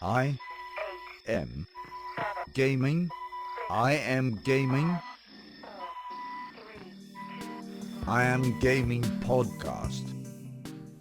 I am gaming. I am gaming. I am gaming podcast.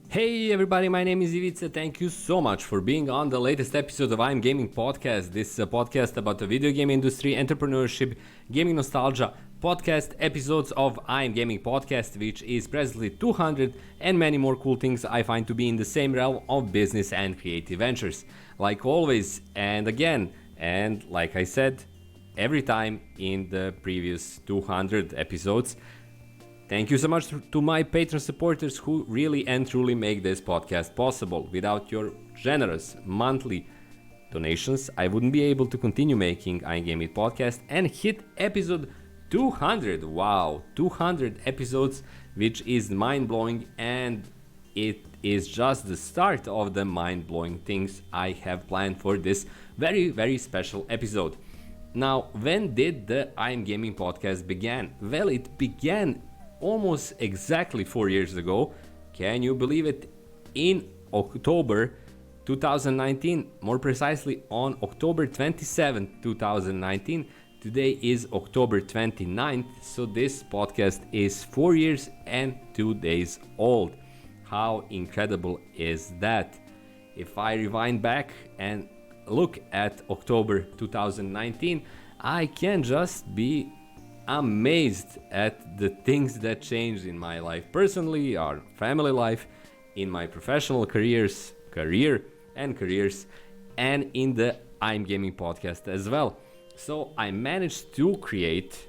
Hey everybody, my name is Ivica. Thank you so much for being on the latest episode of I'm Gaming Podcast. This is a podcast about the video game industry, entrepreneurship, gaming nostalgia, podcast episodes of I'm Gaming Podcast, which is presently 200 and many more cool things I find to be in the same realm of business and creative ventures. Like always, and again, and like I said, every time in the previous 200 episodes, thank you so much to my Patreon supporters who really and truly make this podcast possible. Without your generous monthly donations, I wouldn't be able to continue making iGaming podcast and hit episode 200. Wow, 200 episodes, which is mind-blowing, and it is just the start of the mind-blowing things I have planned for this very, very special episode. Now, when did the I'm Gaming podcast begin? Well, it began almost exactly 4 years ago. Can you believe it? In October 2019, more precisely on October 27, 2019. Today is October 29th, so this podcast is 4 years and 2 days old. How incredible is that? If I rewind back and look at October 2019, I can just be amazed at the things that changed in my life personally, our family life, in my professional career and careers, and in the I'm Gaming podcast as well. So I managed to create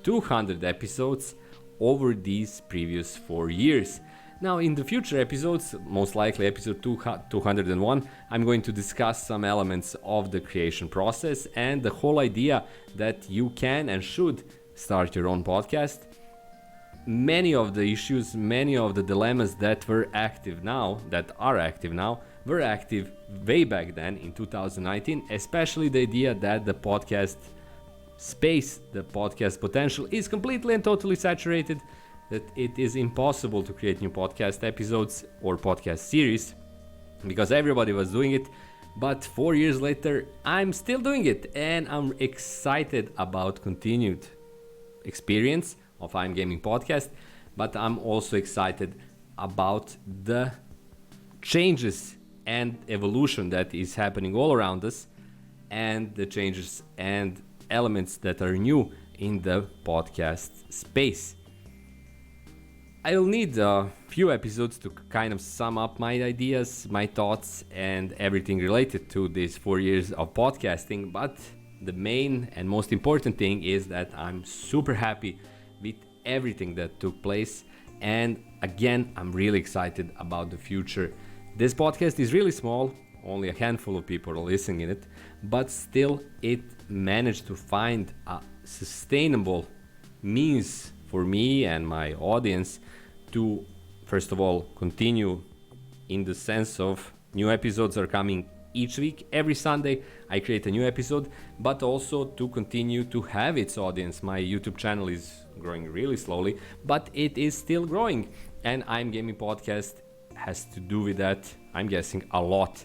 200 episodes over these previous 4 years. Now in the future episodes, most likely episode 201, I'm going to discuss some elements of the creation process and the whole idea that you can and should start your own podcast. Many of the issues, many of the dilemmas that are active now, were active way back then in 2019, especially the idea that the podcast space, the podcast potential is completely and totally saturated, that it is impossible to create new podcast episodes or podcast series because everybody was doing it. But 4 years later, I'm still doing it, and I'm excited about continued experience of I'm Gaming podcast, but I'm also excited about the changes and evolution that is happening all around us, and the changes and elements that are new in the podcast space. I'll need a few episodes to kind of sum up my ideas, my thoughts, and everything related to these 4 years of podcasting, but the main and most important thing is that I'm super happy with everything that took place, and again, I'm really excited about the future. This podcast is really small, only a handful of people are listening in it, but still it managed to find a sustainable means for me and my audience to, first of all, continue in the sense of new episodes are coming each week. Every Sunday I create a new episode, but also to continue to have its audience. My YouTube channel is growing really slowly, but it is still growing, and I'm Gaming Podcast has to do with that, I'm guessing, a lot.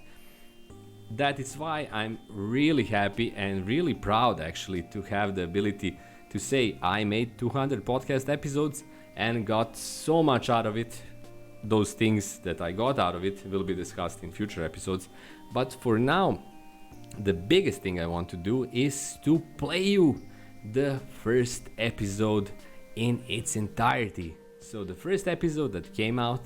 That is why I'm really happy and really proud actually to have the ability to say I made 200 podcast episodes and got so much out of it. Those things that I got out of it will be discussed in future episodes. But for now, the biggest thing I want to do is to play you the first episode in its entirety. So the first episode that came out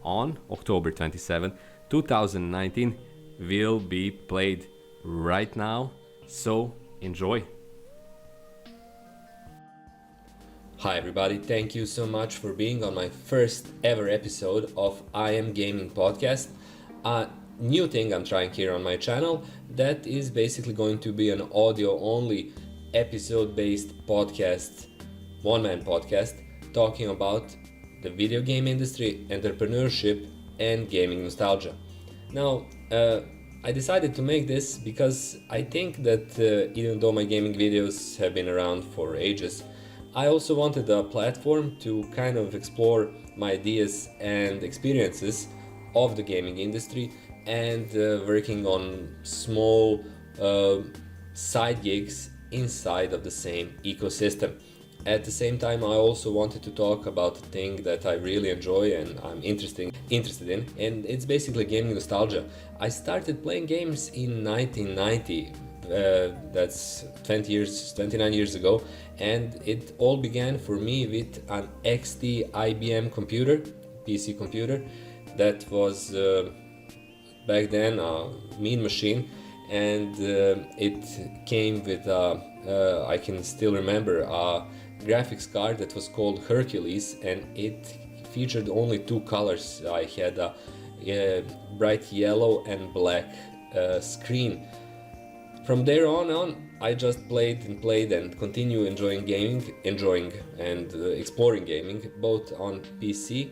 on October 27, 2019 will be played right now. So enjoy. Hi everybody, thank you so much for being on my first ever episode of I Am Gaming Podcast. A new thing I'm trying here on my channel that is basically going to be an audio only episode based podcast, one-man podcast, talking about the video game industry, entrepreneurship, and gaming nostalgia. Now, I decided to make this because I think that even though my gaming videos have been around for ages, I also wanted a platform to kind of explore my ideas and experiences of the gaming industry and working on small side gigs inside of the same ecosystem. At the same time, I also wanted to talk about a thing that I really enjoy and I'm interested in, and it's basically gaming nostalgia. I started playing games in 1990. That's 29 years ago, and it all began for me with an XT IBM computer, PC computer, that was back then a mean machine, and it came with I can still remember a graphics card that was called Hercules, and it featured only two colors. I had a bright yellow and black screen. From there on, I just played and continue enjoying and exploring gaming, both on PC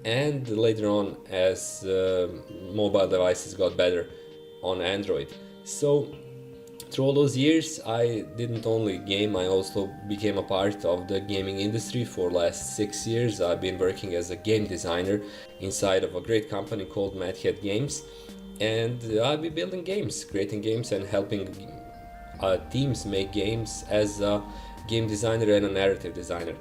and later on as mobile devices got better on Android. So through all those years, I didn't only game, I also became a part of the gaming industry for last 6 years. I've been working as a game designer inside of a great company called Madhead Games, and I've been building games, creating games and helping teams make games as a game designer and a narrative designer.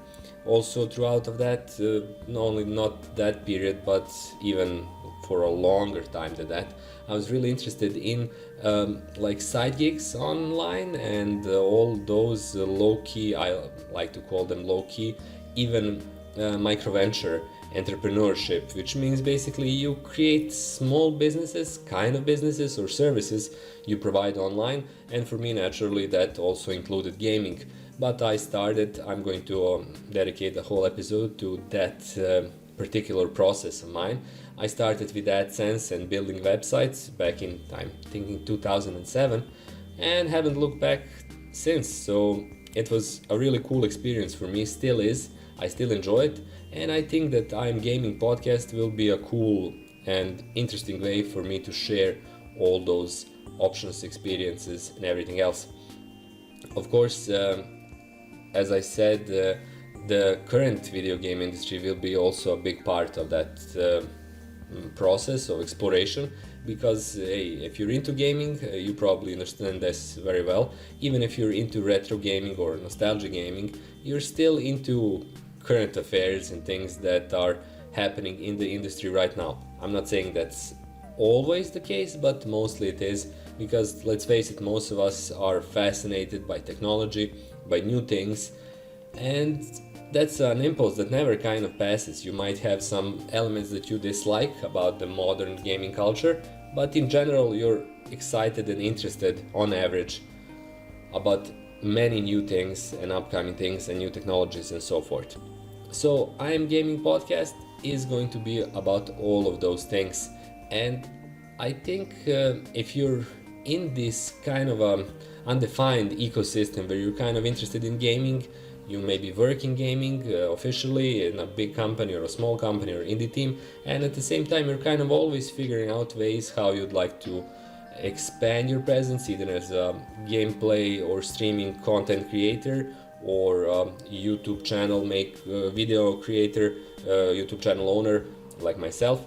Also throughout of that, not that period, but even for a longer time than that, I was really interested in like side gigs online and all those low-key, I like to call them low-key, even micro-venture entrepreneurship, which means basically you create small businesses, kind of businesses or services you provide online, and for me naturally that also included gaming. But I'm going to dedicate the whole episode to that particular process of mine. I started with AdSense and building websites back in, I'm thinking 2007, and haven't looked back since. So it was a really cool experience for me, still is. I still enjoy it, and I think that I Am Gaming podcast will be a cool and interesting way for me to share all those options, experiences, and everything else. Of course, as I said, the current video game industry will be also a big part of that process of exploration, because hey, if you're into gaming, you probably understand this very well. Even if you're into retro gaming or nostalgia gaming, you're still into current affairs and things that are happening in the industry right now. I'm not saying that's always the case, but mostly it is, because let's face it, most of us are fascinated by technology, by new things, and that's an impulse that never kind of passes. You might have some elements that you dislike about the modern gaming culture, but in general you're excited and interested on average about many new things and upcoming things and new technologies and so forth. So I Am Gaming podcast is going to be about all of those things, and I think if you're in this kind of undefined ecosystem where you're kind of interested in gaming, you may be working gaming officially in a big company or a small company or indie team, and at the same time you're kind of always figuring out ways how you'd like to expand your presence, either as a gameplay or streaming content creator or YouTube channel video creator, YouTube channel owner like myself.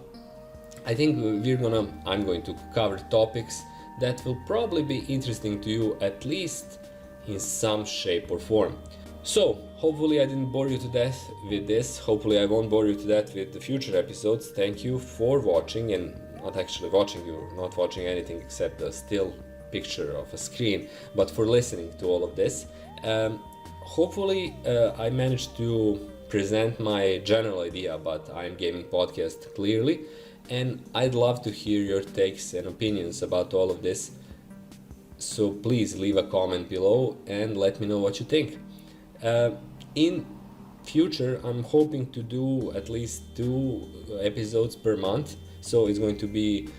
I think I'm going to cover topics that will probably be interesting to you, at least in some shape or form. So, hopefully I didn't bore you to death with this. Hopefully I won't bore you to death with the future episodes. Thank you for watching, and not actually watching, you're not watching anything except a still picture of a screen, but for listening to all of this. Hopefully I managed to present my general idea about I Am Gaming podcast clearly, and I'd love to hear your takes and opinions about all of this. So please leave a comment below and let me know what you think. In future, I'm hoping to do at least 2 episodes per month, so it's going to be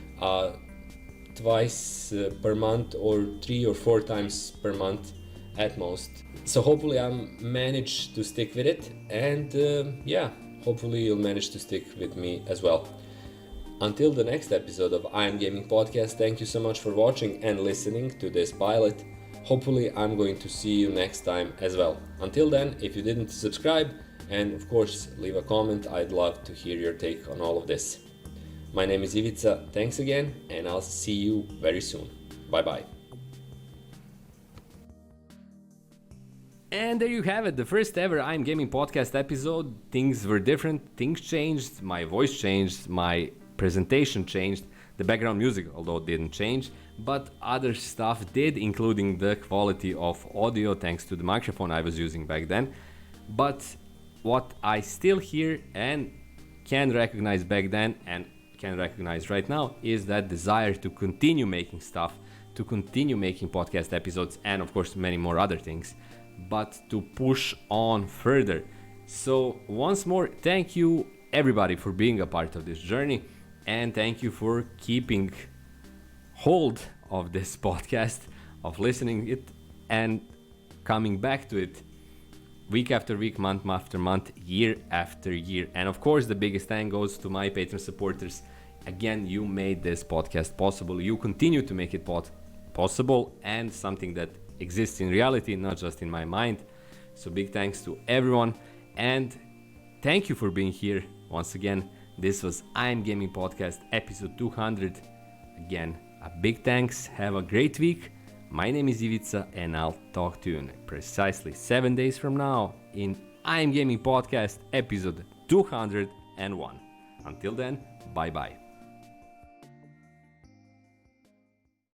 twice per month or 3 or 4 times per month at most. So hopefully I manage to stick with it, and hopefully you'll manage to stick with me as well. Until the next episode of I Am Gaming podcast, thank you so much for watching and listening to this pilot. Hopefully I'm going to see you next time as well. Until then, if you didn't subscribe, and of course leave a comment, I'd love to hear your take on all of this. My name is Ivica. Thanks again, and I'll see you very soon. Bye bye. And there you have it, the first ever I'm Gaming podcast episode. Things were different, things changed, my voice changed, my presentation changed, the background music although didn't change, but other stuff did, including the quality of audio thanks to the microphone I was using back then. But what I still hear and can recognize back then and can recognize right now is that desire to continue making stuff, to continue making podcast episodes, and of course many more other things, but to push on further. So once more, thank you everybody for being a part of this journey, and thank you for keeping hold of this podcast, of listening it and coming back to it week after week, month after month, year after year. And of course the biggest thank goes to my Patreon supporters. Again, you made this podcast possible, you continue to make it possible, and something that exists in reality, not just in my mind. So big thanks to everyone, and thank you for being here once again. This was I'm Gaming Podcast episode 200. Again, a big thanks, have a great week. My name is Ivica, and I'll talk to you in precisely 7 days from now in I'm Gaming Podcast episode 201. Until then, bye bye.